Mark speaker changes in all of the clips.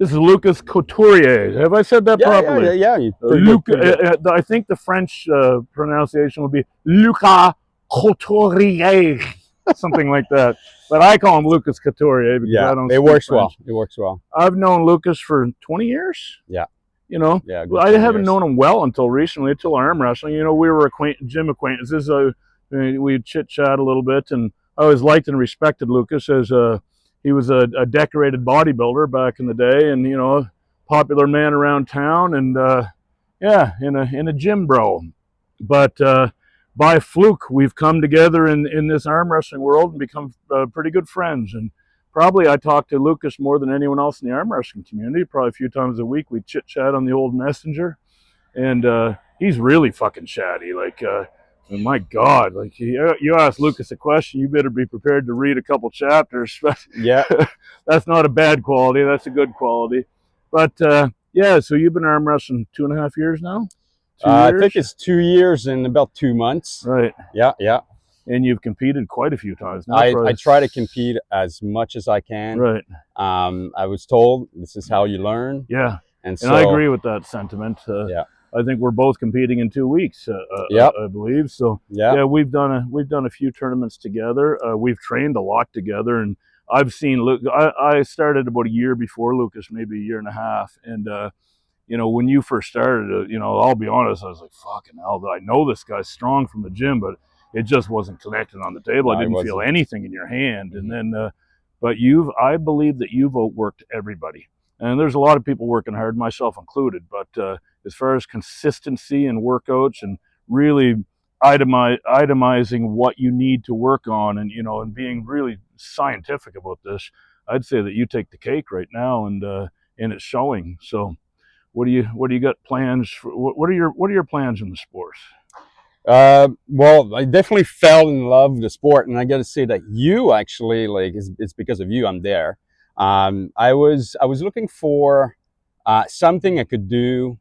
Speaker 1: This is Lucas Couturier. Have I said that properly?
Speaker 2: Yeah. You
Speaker 1: I think the French pronunciation would be Lucas Couturier, something like that. But I call him Lucas Couturier because I don't.
Speaker 2: It works well. It works well.
Speaker 1: I've known Lucas for 20 years.
Speaker 2: Yeah.
Speaker 1: You know,
Speaker 2: Yeah.
Speaker 1: I haven't known him well until recently, until arm wrestling. You know, we were gym acquaintances. We chit chat a little bit, and I always liked and respected Lucas as he was a decorated bodybuilder back in the day, and you know, a popular man around town, and yeah, in a gym bro. But by fluke, we've come together in this arm wrestling world and become pretty good friends. And probably I talk to Lucas more than anyone else in the arm wrestling community. Probably a few times a week we chit chat on the old messenger, and he's really fucking chatty. Like, my God, like you ask Lucas a question, you better be prepared to read a couple chapters. But
Speaker 2: yeah,
Speaker 1: that's not a bad quality. That's a good quality. But yeah, so you've been arm wrestling 2.5 years now.
Speaker 2: I think it's 2 years and about 2 months.
Speaker 1: Right.
Speaker 2: Yeah.
Speaker 1: And you've competed quite a few times now.
Speaker 2: I try to compete as much as I can.
Speaker 1: Right.
Speaker 2: I was told this is how you learn.
Speaker 1: Yeah.
Speaker 2: And so
Speaker 1: I agree with that sentiment.
Speaker 2: Yeah.
Speaker 1: I think we're both competing in 2 weeks. I believe so. Yeah. We've done a few tournaments together. We've trained a lot together, and I've seen Luke. I started about a year before Lucas, maybe a year and a half, and you know, when you first started, you know, I'll be honest, I was like, fucking hell, I know this guy's strong from the gym, but it just wasn't connecting on the table. I didn't feel anything in your hand. And then, but I believe that you've outworked everybody. And there's a lot of people working hard, myself included. But as far as consistency and workouts and really itemizing what you need to work on, and you know, and being really scientific about this, I'd say that you take the cake right now, and it's showing. So, what do you got plans for? What are your plans in the sport?
Speaker 2: Well, I definitely fell in love with the sport, and I got to say that you actually, like, it's because of you I'm there. I was looking for something I could do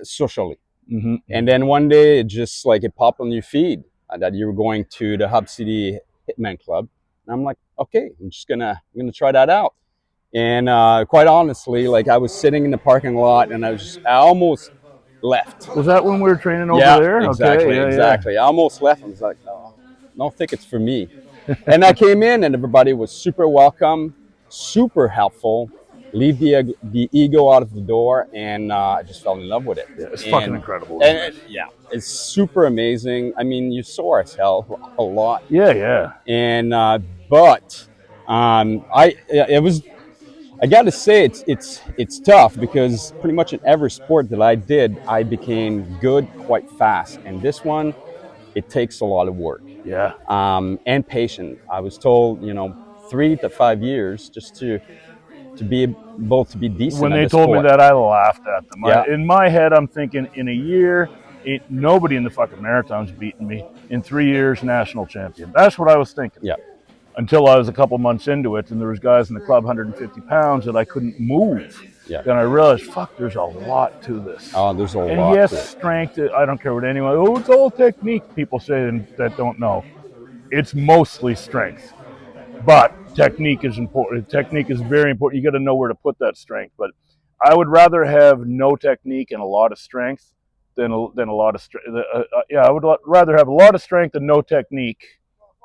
Speaker 2: socially, and then one day it popped on your feed that you were going to the Hub City Hitman Club, and I'm like, okay, I'm gonna try that out. And quite honestly, like, I was sitting in the parking lot, and I almost left.
Speaker 1: Was that when we were training over there?
Speaker 2: Exactly,
Speaker 1: okay,
Speaker 2: exactly. Yeah. I almost left. I was like, no, I don't think it's for me. And I came in, and everybody was super welcome, super helpful, leave the ego out of the door, and I just fell in love with it.
Speaker 1: Yeah, it's fucking incredible.
Speaker 2: Yeah, it's super amazing. I mean, you sore as hell a lot.
Speaker 1: Yeah.
Speaker 2: And but I got to say, it's tough, because pretty much in every sport that I did, I became good quite fast. And this one, it takes a lot of work.
Speaker 1: Yeah.
Speaker 2: And patience. I was told, 3 to 5 years just to be able to be decent.
Speaker 1: When they told me that, I laughed at them.
Speaker 2: Yeah.
Speaker 1: In my head, I'm thinking, in a year, nobody in the fucking marathon's beating me. In 3 years, national champion. That's what I was thinking.
Speaker 2: Yeah.
Speaker 1: Until I was a couple months into it, and there was guys in the club 150 pounds that I couldn't move.
Speaker 2: Yeah.
Speaker 1: Then I realized, fuck, there's a lot to this.
Speaker 2: Oh, there's a lot.
Speaker 1: And yes, strength, I don't care what anyone, it's all technique, people say that don't know. It's mostly strength. But technique is important. Technique is very important. You got to know where to put that strength. But I would rather have no technique and a lot of strength than a lot of strength. I would rather have a lot of strength and no technique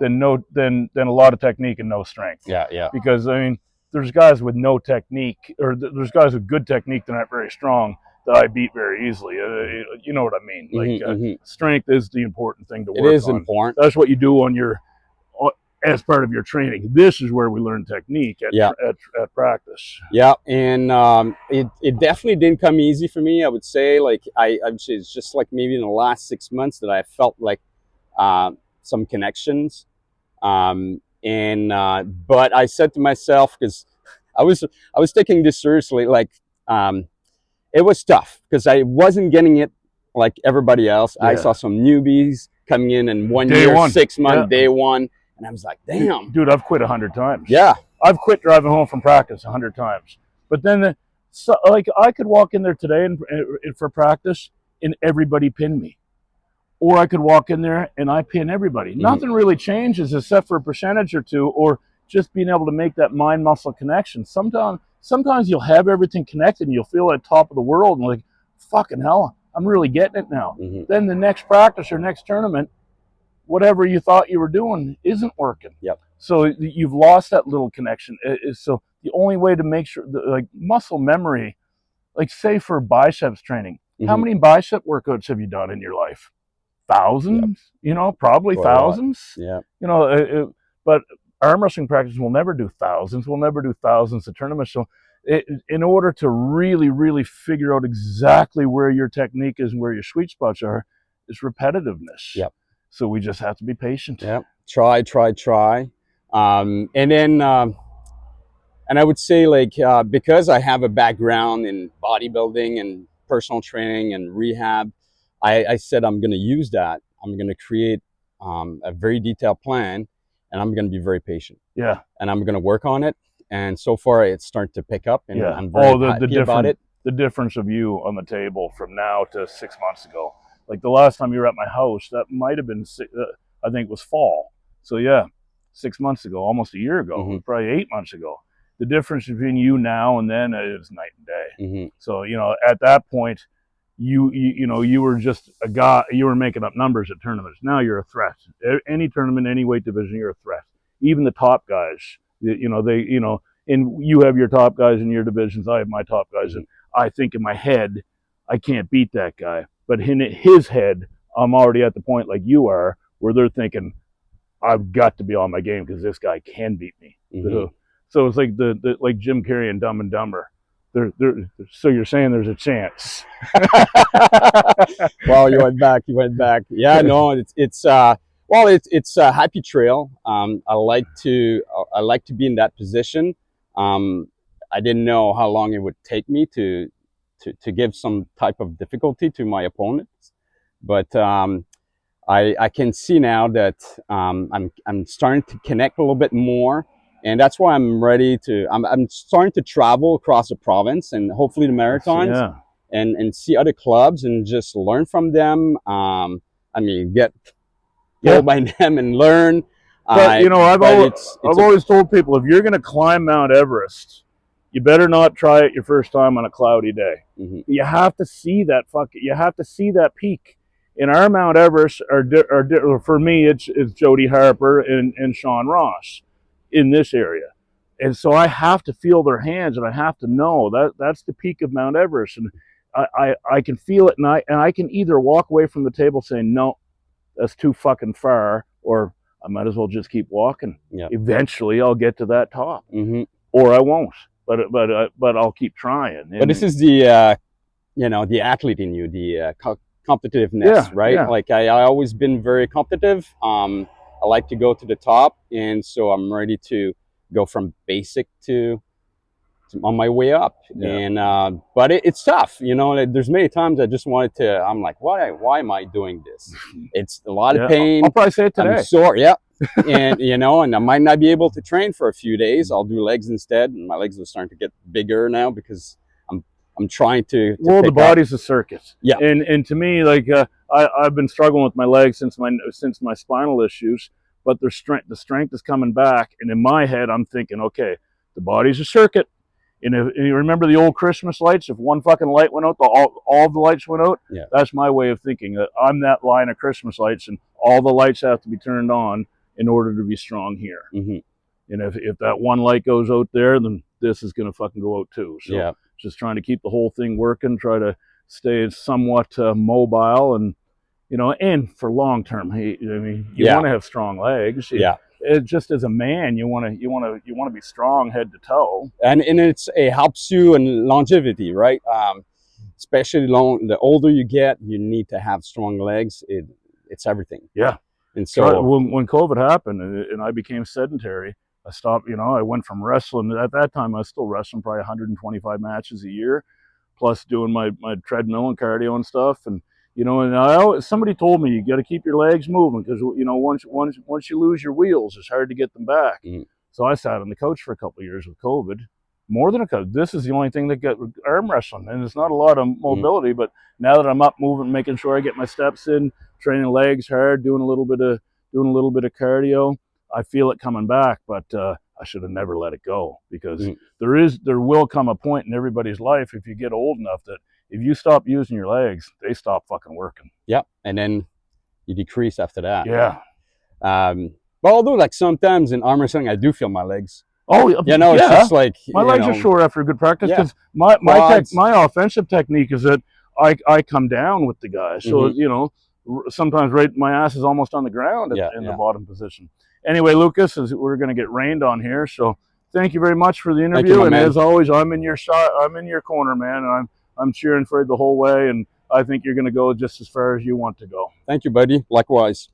Speaker 1: than a lot of technique and no strength.
Speaker 2: Yeah.
Speaker 1: Because I mean, there's guys with no technique, or there's guys with good technique that aren't very strong that I beat very easily. You know what I mean? Like strength is the important thing to work on.
Speaker 2: It is important.
Speaker 1: That's what you do as part of your training. This is where we learn technique at practice.
Speaker 2: Yeah, and it definitely didn't come easy for me. I would say, like, I would say it's just like maybe in the last 6 months that I felt like some connections. But I said to myself, because I was taking this seriously, like, it was tough because I wasn't getting it like everybody else. Yeah. I saw some newbies coming in 1 year, 6 months, day one. And I was like, damn.
Speaker 1: Dude, I've quit 100 times.
Speaker 2: Yeah.
Speaker 1: I've quit driving home from practice 100 times. But then, I could walk in there today and for practice and everybody pin me. Or I could walk in there and I pin everybody. Nothing really changes except for a percentage or two, or just being able to make that mind-muscle connection. Sometimes sometimes you'll have everything connected and you'll feel at top of the world and like, fucking hell, I'm really getting it now. Then the next practice or next tournament, whatever you thought you were doing isn't working. So you've lost that little connection. So the only way to make sure, like muscle memory, like say for biceps training, how many bicep workouts have you done in your life? Thousands, you know, probably thousands. You know, but arm wrestling practice will never do thousands. We'll never do thousands of tournaments. So in order to really, really figure out exactly where your technique is and where your sweet spots are, is repetitiveness. So we just have to be patient.
Speaker 2: Try. And then, and I would say, like, because I have a background in bodybuilding and personal training and rehab, I said I'm going to use that. I'm going to create a very detailed plan, and I'm going to be very patient. And I'm going to work on it. And so far, it's starting to pick up, and I'm very happy about it.
Speaker 1: The difference of you on the table from now to 6 months ago. Like the last time you were at my house, that might have been, I think it was fall. So yeah, 6 months ago, almost a year ago, probably 8 months ago. The difference between you now and then is night and day. So, you know, at that point, you know, you were just a guy, you were making up numbers at tournaments. Now you're a threat. Any tournament, any weight division, you're a threat. Even the top guys, you know, and you have your top guys in your divisions, I have my top guys, and I think in my head, I can't beat that guy. But in his head, I'm already at the point like you are, where they're thinking, I've got to be on my game because this guy can beat me. So it's like like Jim Carrey and Dumb and Dumber. So you're saying there's a chance?
Speaker 2: Well, you went back. Yeah, no, it's a happy trail. I like to be in that position. I didn't know how long it would take me to give some type of difficulty to my opponents, but I can see now that I'm starting to connect a little bit more. And that's why I'm ready to, I'm starting to travel across the province and hopefully the Maritimes and see other clubs and just learn from them. I mean, get told by them and learn.
Speaker 1: But, you know, I've always told people, if you're going to climb Mount Everest, you better not try it your first time on a cloudy day. You have to see that you have to see that peak. In our Mount Everest, for me, it's Jody Harper and Sean Ross in this area, and so I have to feel their hands, and I have to know that that's the peak of Mount Everest, and I can feel it, and I can either walk away from the table saying no, that's too fucking far, or I might as well just keep walking. Eventually, I'll get to that top, or I won't, but I'll keep trying.
Speaker 2: But this is the you know, the athlete in you, the competitiveness, right? Like I always been very competitive. I like to go to the top, and so I'm ready to go from basic to on my way up. And but it's tough, you know. There's many times I just wanted to. I'm like, why am I doing this? It's a lot of pain.
Speaker 1: I'll probably say it today.
Speaker 2: I'm sore, and you know, and I might not be able to train for a few days. I'll do legs instead, and my legs are starting to get bigger now because I'm trying to
Speaker 1: well, the body's a circus. And to me, like I've been struggling with my legs since my spinal issues, but the strength is coming back. And in my head, I'm thinking, okay, the body's a circuit. And if you remember the old Christmas lights, if one fucking light went out, all the lights went out. That's my way of thinking. That I'm that line of Christmas lights, and all the lights have to be turned on in order to be strong here. And if that one light goes out there, then this is going to fucking go out too. So just trying to keep the whole thing working, try to stay somewhat mobile, and you know, and for long term, I mean, you want to have strong legs. It just as a man, you want to be strong head to toe,
Speaker 2: and it helps you in longevity, right? Especially the older you get, you need to have strong legs. It's everything. And so
Speaker 1: when COVID happened and I became sedentary, I stopped, you know, I went from wrestling. At that time, I was still wrestling probably 125 matches a year, plus doing my treadmill and cardio and stuff. And, you know, and somebody told me, you got to keep your legs moving because, you know, once you lose your wheels, it's hard to get them back. So I sat on the couch for a couple of years with COVID, more than a couple. This is the only thing that got arm wrestling. And it's not a lot of mobility, but now that I'm up moving, making sure I get my steps in, training legs hard, doing a little bit of cardio, I feel it coming back, but I I should have never let it go, because there will come a point in everybody's life, if you get old enough, that if you stop using your legs, they stop fucking working.
Speaker 2: Yeah, and then you decrease after that.
Speaker 1: Yeah.
Speaker 2: Well, although like sometimes in arm wrestling, I do feel my legs.
Speaker 1: Oh,
Speaker 2: you know, it's just like
Speaker 1: my legs are sore after good practice, because my offensive technique is that I come down with the guys, so you know, sometimes my ass is almost on the ground in the bottom position. Anyway, Lucas, we're going to get rained on here, so thank you very much for the interview. You, and as always, I'm in your corner, man, and I'm cheering for you the whole way, and I think you're going to go just as far as you want to go.
Speaker 2: Thank you, buddy. Likewise.